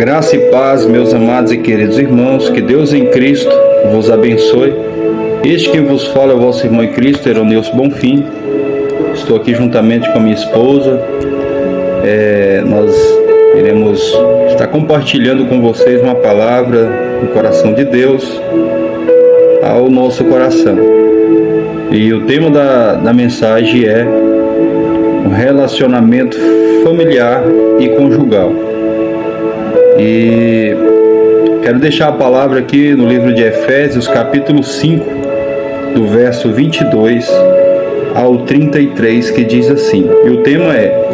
Graça e paz, meus amados e queridos irmãos, que Deus em Cristo vos abençoe. Este que vos fala é o vosso irmão em Cristo, Heronilson Bonfim. Estou aqui juntamente com a minha esposa. Nós iremos estar compartilhando com vocês uma palavra do coração de Deus ao nosso coração. E o tema da mensagem é o relacionamento familiar e conjugal. E quero deixar a palavra aqui no livro de Efésios, capítulo 5, do verso 22 ao 33, que diz assim, e o tema é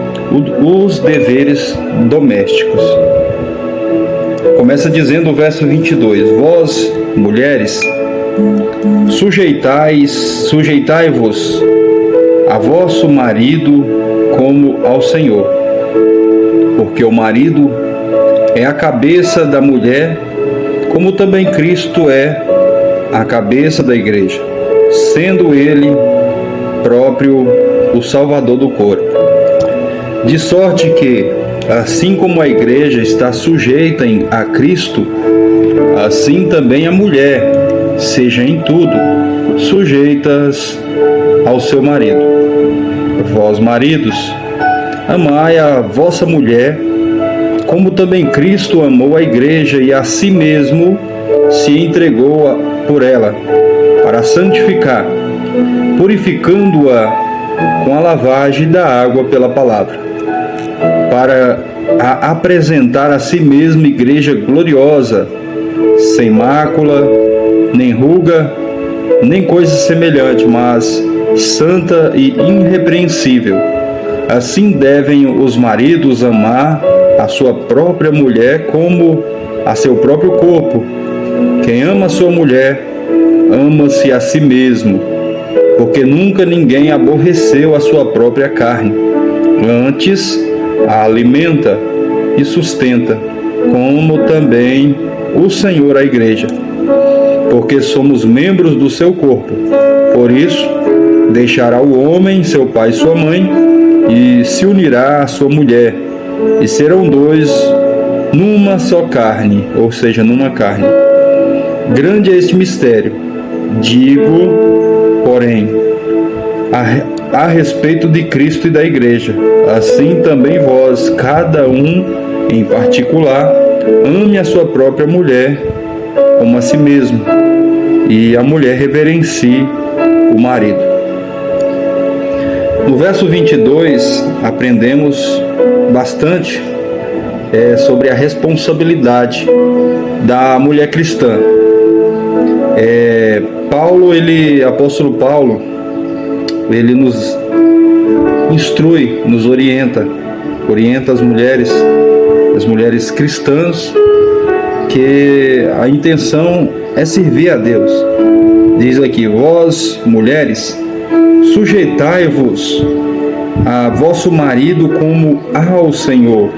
os deveres domésticos. Começa dizendo o verso 22, vós, mulheres, sujeitai-vos a vosso marido como ao Senhor, porque o marido é a cabeça da mulher, como também Cristo é a cabeça da igreja, sendo ele próprio o Salvador do corpo. De sorte que, assim como a igreja está sujeita a Cristo, assim também a mulher seja em tudo sujeitas ao seu marido. Vós, maridos, amai a vossa mulher, como também Cristo amou a igreja e a si mesmo se entregou por ela, para santificar, purificando-a com a lavagem da água pela palavra, para a apresentar a si mesma igreja gloriosa, sem mácula, nem ruga, nem coisa semelhante, mas santa e irrepreensível. Assim devem os maridos amar a sua própria mulher como a seu próprio corpo. Quem ama a sua mulher, ama-se a si mesmo, porque nunca ninguém aborreceu a sua própria carne. Antes, a alimenta e sustenta, como também o Senhor a igreja, porque somos membros do seu corpo. Por isso, deixará o homem seu pai e sua mãe, e se unirá à sua mulher, e serão dois numa só carne, ou seja, numa carne. Grande é este mistério. Digo, porém, a respeito de Cristo e da igreja, assim também vós, cada um em particular, ame a sua própria mulher como a si mesmo, e a mulher reverencie o marido. No verso 22, aprendemos bastante sobre a responsabilidade da mulher cristã. Apóstolo Paulo, ele nos instrui, nos orienta as mulheres cristãs, que a intenção é servir a Deus. Diz aqui, vós, mulheres, sujeitai-vos a vosso marido como ao Senhor.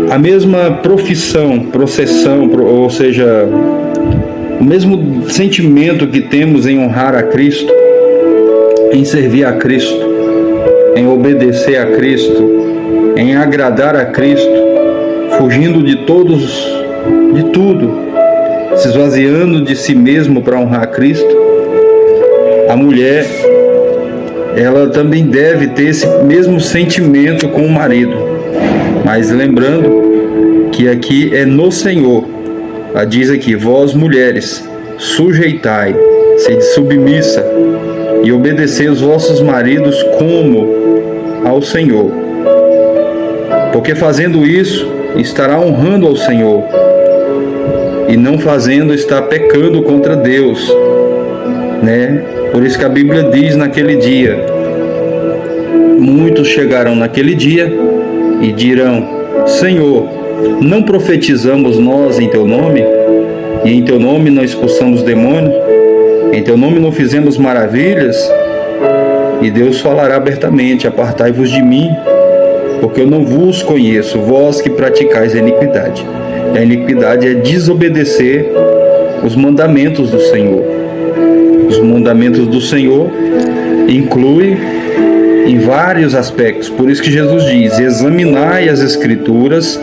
A mesma processão, ou seja, o mesmo sentimento que temos em honrar a Cristo, em servir a Cristo, em obedecer a Cristo, em agradar a Cristo, fugindo de tudo, se esvaziando de si mesmo para honrar a Cristo. A mulher, ela também deve ter esse mesmo sentimento com o marido, mas lembrando que aqui é no Senhor. Ela diz aqui, vós mulheres, sujeitai, sede submissa e obedecei os vossos maridos como ao Senhor, porque fazendo isso estará honrando ao Senhor, e não fazendo está pecando contra Deus, né? Por isso que a Bíblia diz naquele dia, muitos chegarão naquele dia e dirão, Senhor, não profetizamos nós em teu nome? E em teu nome não expulsamos demônios? Em teu nome não fizemos maravilhas? E Deus falará abertamente, apartai-vos de mim, porque eu não vos conheço, vós que praticais a iniquidade. E a iniquidade é desobedecer os mandamentos do Senhor. Os mandamentos do Senhor inclui em vários aspectos. Por isso que Jesus diz: examinai as Escrituras,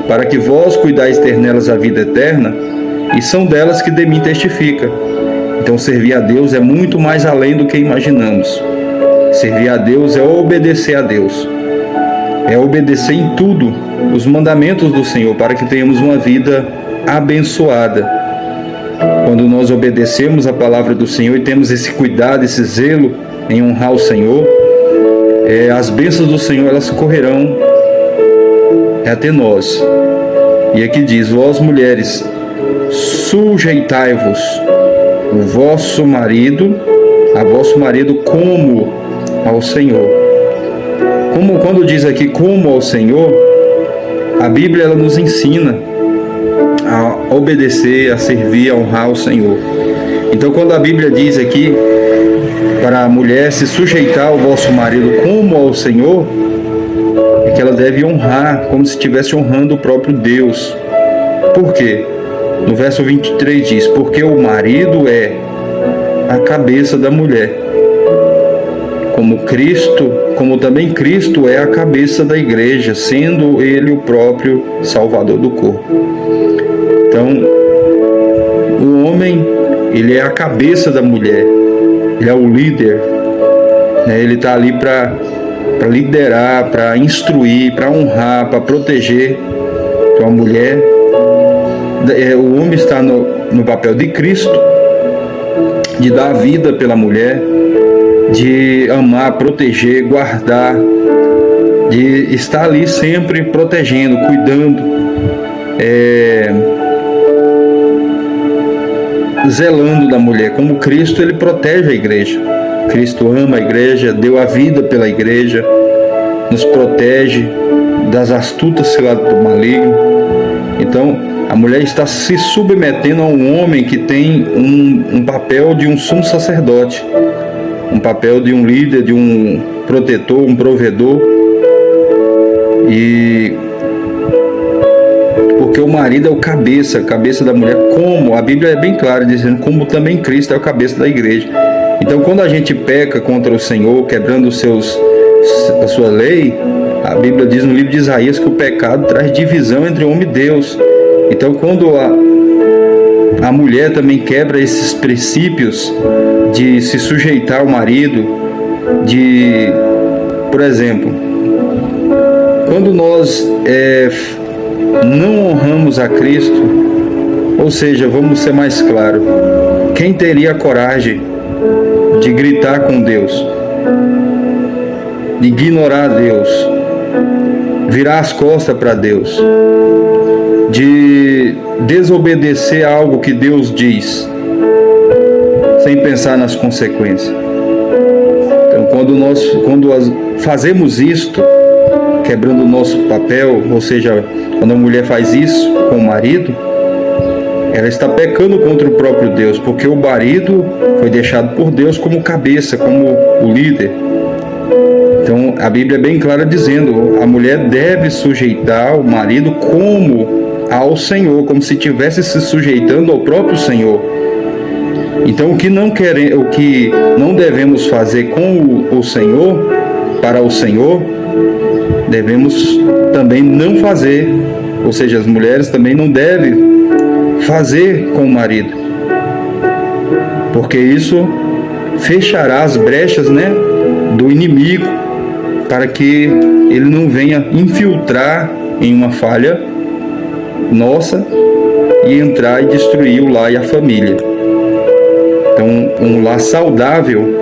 para que vós cuidais ter nelas a vida eterna, e são delas que de mim testifica. Então servir a Deus é muito mais além do que imaginamos. Servir a Deus é obedecer a Deus. É obedecer em tudo os mandamentos do Senhor, para que tenhamos uma vida abençoada. Quando nós obedecemos a palavra do Senhor e temos esse cuidado, esse zelo em honrar o Senhor, as bênçãos do Senhor, elas correrão até nós. E aqui diz: vós mulheres, sujeitai-vos a vosso marido como ao Senhor. Como quando diz aqui como ao Senhor, a Bíblia ela nos ensina a obedecer, a servir, a honrar o Senhor. Então, quando a Bíblia diz aqui para a mulher se sujeitar ao vosso marido como ao Senhor, é que ela deve honrar como se estivesse honrando o próprio Deus. Por quê? No verso 23 diz: porque o marido é a cabeça da mulher, como também Cristo é a cabeça da igreja, sendo ele o próprio Salvador do corpo. Então, o homem, ele é a cabeça da mulher, ele é o líder, né? Ele está ali para liderar, para instruir, para honrar, para proteger. Então, a mulher, o homem está no papel de Cristo, de dar a vida pela mulher, de amar, proteger, guardar, de estar ali sempre protegendo, cuidando, zelando da mulher. Como Cristo, ele protege a igreja. Cristo ama a igreja, deu a vida pela igreja, nos protege das astutas ciladas do maligno. Então, a mulher está se submetendo a um homem que tem um papel de um sumo sacerdote, um papel de um líder, de um protetor, um provedor. E porque o marido é o cabeça da mulher, como a Bíblia é bem clara, dizendo como também Cristo é o cabeça da igreja. Então, quando a gente peca contra o Senhor, quebrando a sua lei, a Bíblia diz no livro de Isaías que o pecado traz divisão entre homem e Deus. Então, quando a mulher também quebra esses princípios de se sujeitar ao marido, por exemplo, quando nós não honramos a Cristo, ou seja, vamos ser mais claros, quem teria a coragem de gritar com Deus, de ignorar a Deus, virar as costas para Deus, de desobedecer a algo que Deus diz, sem pensar nas consequências? Então, quando fazemos isto, quebrando o nosso papel, ou seja, quando a mulher faz isso com o marido, ela está pecando contra o próprio Deus, porque o marido foi deixado por Deus como cabeça, como o líder. Então, a Bíblia é bem clara dizendo: a mulher deve sujeitar o marido como ao Senhor, como se estivesse se sujeitando ao próprio Senhor. Então, o que não devemos fazer com o Senhor, para o Senhor, devemos também não fazer, ou seja, as mulheres também não devem fazer com o marido, porque isso fechará as brechas, né, do inimigo, para que ele não venha infiltrar em uma falha nossa e entrar e destruir o lar e a família. Então, um lar saudável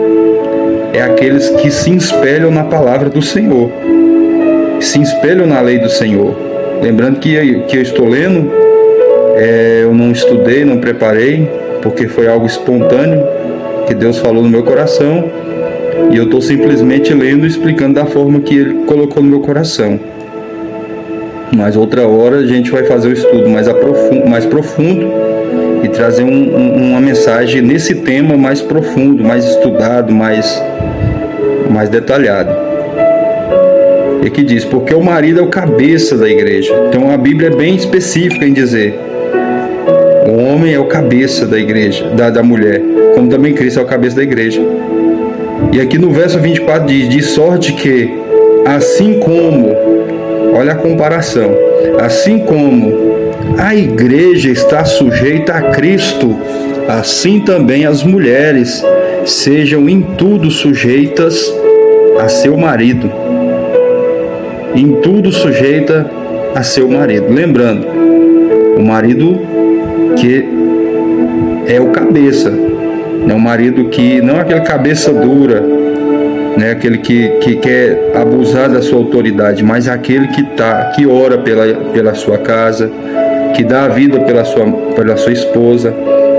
é aqueles que se espelham na palavra do Senhor, se espelham na lei do Senhor. Lembrando que eu estou lendo, eu não estudei, não preparei, porque foi algo espontâneo que Deus falou no meu coração, e eu estou simplesmente lendo e explicando da forma que Ele colocou no meu coração. Mas outra hora a gente vai fazer o estudo mais profundo e trazer uma mensagem nesse tema mais profundo, mais estudado, mais detalhado. E aqui diz: porque o marido é o cabeça da igreja. Então a Bíblia é bem específica em dizer: o homem é o cabeça da igreja, da mulher, como também Cristo é o cabeça da igreja. E aqui no verso 24 diz: de sorte que, assim como, olha a comparação, assim como a igreja está sujeita a Cristo, assim também as mulheres sejam em tudo sujeitas a seu marido. Em tudo sujeita a seu marido. Lembrando, o marido que é o cabeça, né? O marido que não é aquele cabeça dura, né? Aquele que quer abusar da sua autoridade, mas aquele que ora pela sua casa, que dá a vida pela sua esposa,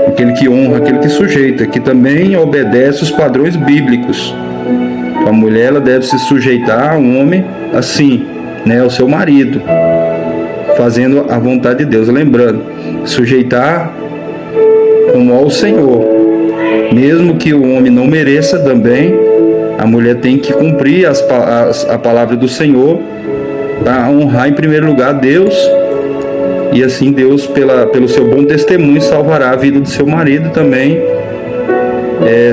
aquele que honra, aquele que sujeita, que também obedece os padrões bíblicos. A mulher, ela deve se sujeitar a um homem assim, né, ao seu marido, fazendo a vontade de Deus. Lembrando, sujeitar como ao Senhor, mesmo que o homem não mereça também, a mulher tem que cumprir a palavra do Senhor para honrar em primeiro lugar Deus, e assim Deus, pelo seu bom testemunho, salvará a vida do seu marido também,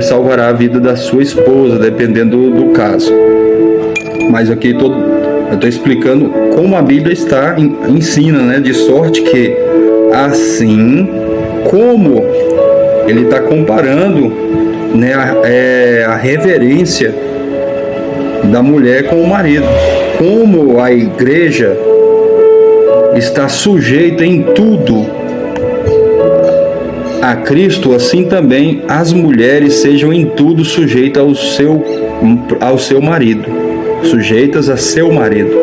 salvará a vida da sua esposa, dependendo do caso. Mas aqui eu estou explicando como a Bíblia ensina, né? De sorte que, assim como ele está comparando, né, a reverência da mulher com o marido, como a igreja está sujeita em tudo a Cristo, assim também as mulheres sejam em tudo sujeitas ao seu marido, sujeitas a seu marido.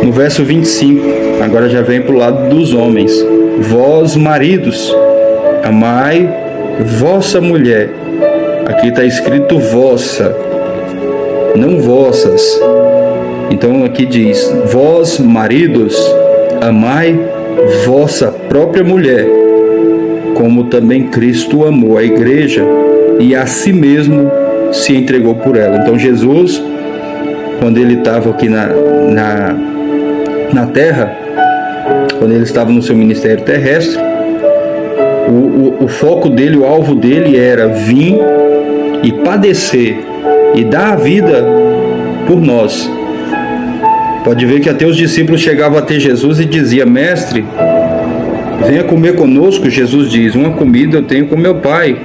No verso 25, agora já vem para o lado dos homens: vós, maridos, amai vossa mulher. Aqui está escrito vossa, não vossas. Então aqui diz: vós, maridos, amai vossa própria mulher, como também Cristo amou a igreja e a si mesmo se entregou por ela. Então Jesus, quando ele estava aqui na terra, quando ele estava no seu ministério terrestre, o foco dele, o alvo dele era vir e padecer e dar a vida por nós. Pode ver que até os discípulos chegavam até Jesus e diziam: mestre, venha comer conosco. Jesus diz: uma comida eu tenho com meu Pai,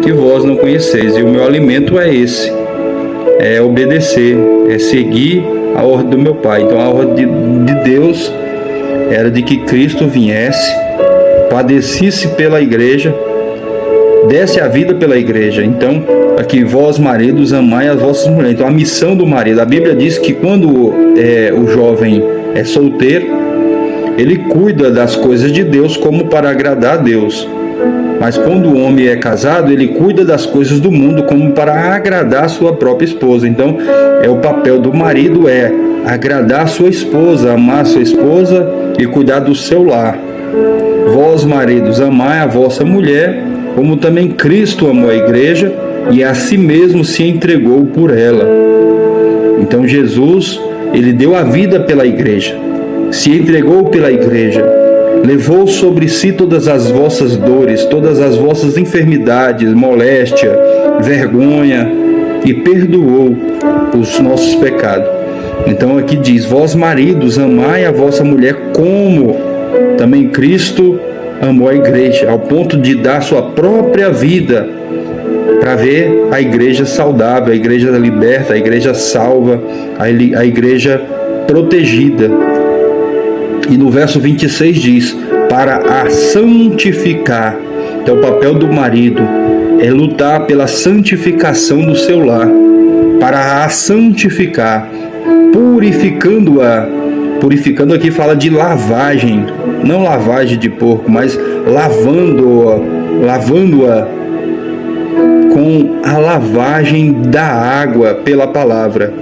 que vós não conheceis, e o meu alimento é esse, é obedecer, é seguir a ordem do meu Pai. Então a ordem de Deus era de que Cristo viesse, padecesse pela igreja, desse a vida pela igreja. Então aqui, vós, maridos, amai as vossas mulheres. Então a missão do marido, a Bíblia diz que quando o jovem é solteiro, ele cuida das coisas de Deus como para agradar a Deus. Mas quando o homem é casado, ele cuida das coisas do mundo como para agradar a sua própria esposa. Então o papel do marido é agradar a sua esposa, amar a sua esposa e cuidar do seu lar. Vós, maridos, amai a vossa mulher, como também Cristo amou a igreja e a si mesmo se entregou por ela. Então Jesus, ele deu a vida pela igreja, se entregou pela igreja, levou sobre si todas as vossas dores, todas as vossas enfermidades, moléstia, vergonha, e perdoou os nossos pecados. Então aqui diz: vós, maridos, amai a vossa mulher como também Cristo amou a igreja, ao ponto de dar sua própria vida para ver a igreja saudável, a igreja liberta, a igreja salva, a igreja protegida. E no verso 26 diz: para a santificar. Então o papel do marido é lutar pela santificação do seu lar, para a santificar, purificando-a. Purificando aqui fala de lavagem, não lavagem de porco, mas lavando-a com a lavagem da água pela palavra.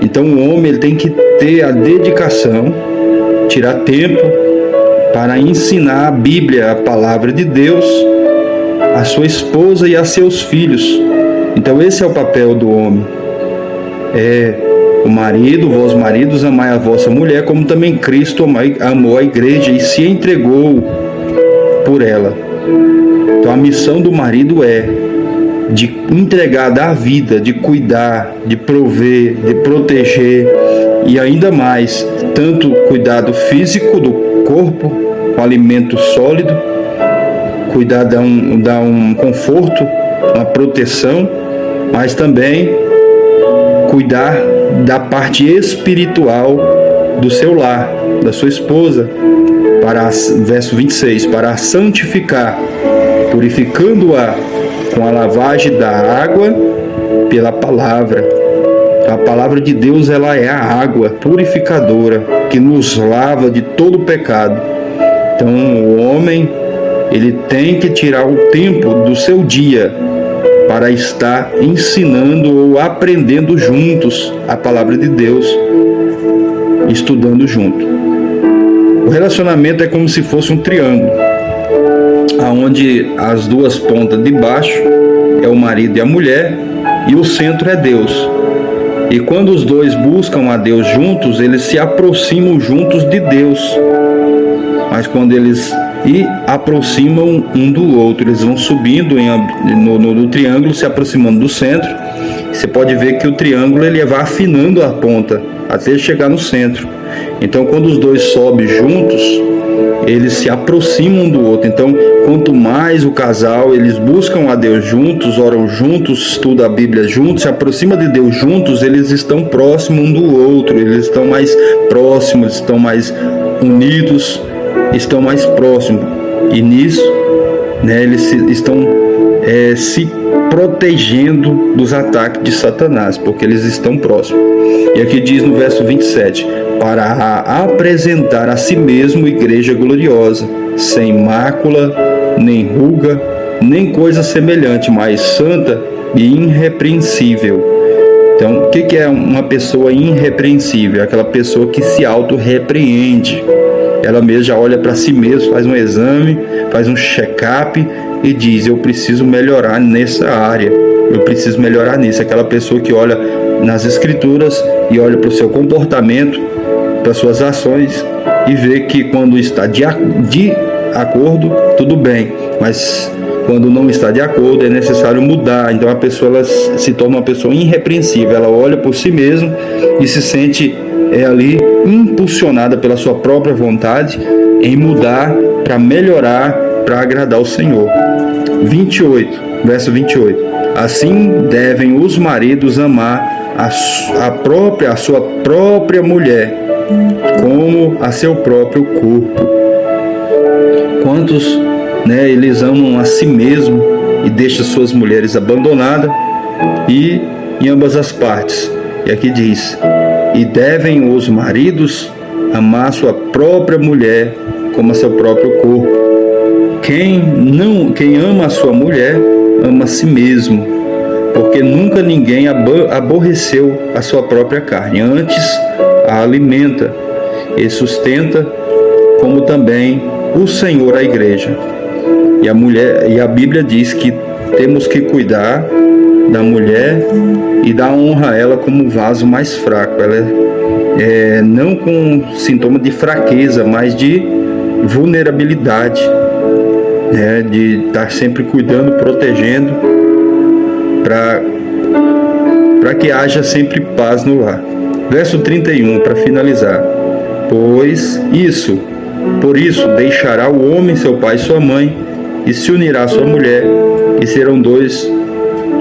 Então o homem, ele tem que ter a dedicação, tirar tempo para ensinar a Bíblia, a palavra de Deus, a sua esposa e a seus filhos. Então esse é o papel do homem. O marido, vós, maridos, amai a vossa mulher, como também Cristo amou a igreja e se entregou por ela. Então a missão do marido é de entregar, dar vida, de cuidar, de prover, de proteger e ainda mais, tanto cuidado físico do corpo, com alimento sólido, cuidar, dar um conforto, uma proteção, mas também cuidar da parte espiritual do seu lar, da sua esposa, verso 26, para a santificar, purificando-a com a lavagem da água pela palavra. A palavra de Deus, ela é a água purificadora que nos lava de todo o pecado. Então o homem, ele tem que tirar o tempo do seu dia para estar ensinando ou aprendendo juntos a palavra de Deus, estudando junto. O relacionamento é como se fosse um triângulo, onde as duas pontas de baixo é o marido e a mulher e o centro é Deus. E quando os dois buscam a Deus juntos, eles se aproximam juntos de Deus. Mas quando eles aproximam um do outro, eles vão subindo no triângulo, se aproximando do centro. Você pode ver que o triângulo ele vai afinando a ponta até chegar no centro. Então, quando os dois sobem juntos, eles se aproximam um do outro. Então, quanto mais o casal, eles buscam a Deus juntos, oram juntos, estudam a Bíblia juntos, se aproximam de Deus juntos, eles estão próximos um do outro, eles estão mais próximos, estão mais unidos, estão mais próximos. E nisso, eles estão se protegendo dos ataques de Satanás, porque eles estão próximos. E aqui diz no verso 27, para apresentar a si mesmo igreja gloriosa, sem mácula, nem ruga, nem coisa semelhante, mas santa e irrepreensível. Então, o que é uma pessoa irrepreensível? Aquela pessoa que se auto-repreende. Ela mesma já olha para si mesma, faz um exame, faz um check-up e diz, eu preciso melhorar nessa área, eu preciso melhorar nisso. Aquela pessoa que olha nas escrituras e olha para o seu comportamento, para suas ações e vê que quando está de acordo, tudo bem, mas quando não está de acordo é necessário mudar. Então a pessoa ela se torna uma pessoa irrepreensível, ela olha por si mesma e se sente ali impulsionada pela sua própria vontade em mudar para melhorar, para agradar o Senhor. 28, verso 28. Assim devem os maridos amar a sua própria mulher como a seu próprio corpo. Quantos eles amam a si mesmo e deixam suas mulheres abandonadas, e em ambas as partes. E aqui diz, e devem os maridos amar a sua própria mulher como a seu próprio corpo. Quem ama a sua mulher ama a si mesmo, porque nunca ninguém aborreceu a sua própria carne, antes a alimenta e sustenta, como também o Senhor a igreja. E a Bíblia diz que temos que cuidar da mulher e dar honra a ela como um vaso mais fraco. Ela não com sintoma de fraqueza, mas de vulnerabilidade, de estar sempre cuidando, protegendo, para que haja sempre paz no lar. Verso 31, para finalizar. Por isso deixará o homem seu pai e sua mãe, e se unirá à sua mulher, e serão dois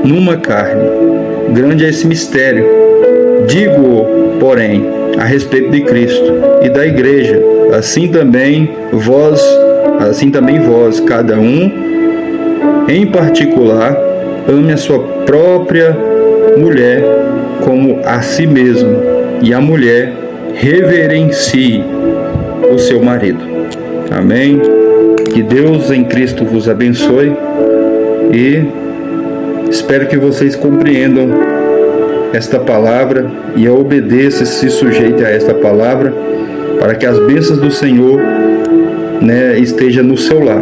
numa carne. Grande é esse mistério. Digo, porém, a respeito de Cristo e da igreja, assim também vós, cada um em particular, ame a sua própria mulher como a si mesmo, e a mulher reverencie o seu marido. Amém? Que Deus em Cristo vos abençoe e espero que vocês compreendam esta palavra e obedeçam, se sujeitem a esta palavra, para que as bênçãos do Senhor estejam no seu lar.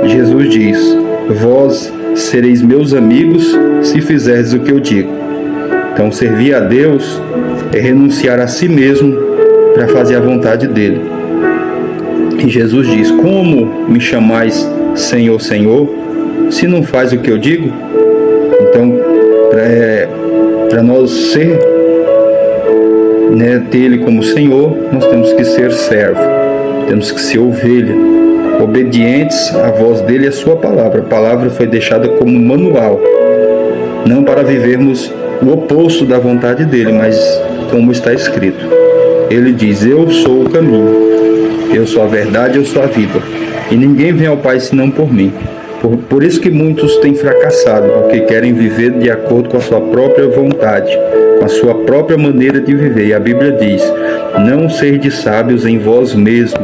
Jesus diz, vós sereis meus amigos se fizerdes o que eu digo. Então, servir a Deus é renunciar a si mesmo para fazer a vontade dele. E Jesus diz, como me chamais Senhor, Senhor, se não faz o que eu digo? Então, para nós ter Ele como Senhor, nós temos que ser servo, temos que ser ovelha, obedientes à voz dele e à sua palavra. A palavra foi deixada como manual, não para vivermos o oposto da vontade dele, mas como está escrito. Ele diz: eu sou o caminho, eu sou a verdade, eu sou a vida, e ninguém vem ao Pai senão por mim. Por isso que muitos têm fracassado, porque querem viver de acordo com a sua própria vontade, com a sua própria maneira de viver. E a Bíblia diz: não sede sábios em vós mesmo,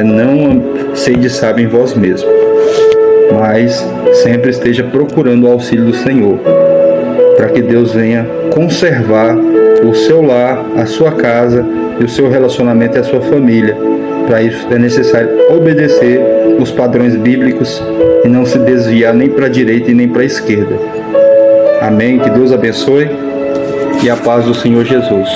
não sede sábio em vós mesmo, mas sempre esteja procurando o auxílio do Senhor, para que Deus venha conservar o seu lar, a sua casa e o seu relacionamento e a sua família. Para isso é necessário obedecer os padrões bíblicos e não se desviar nem para a direita e nem para a esquerda. Amém? Que Deus abençoe e a paz do Senhor Jesus.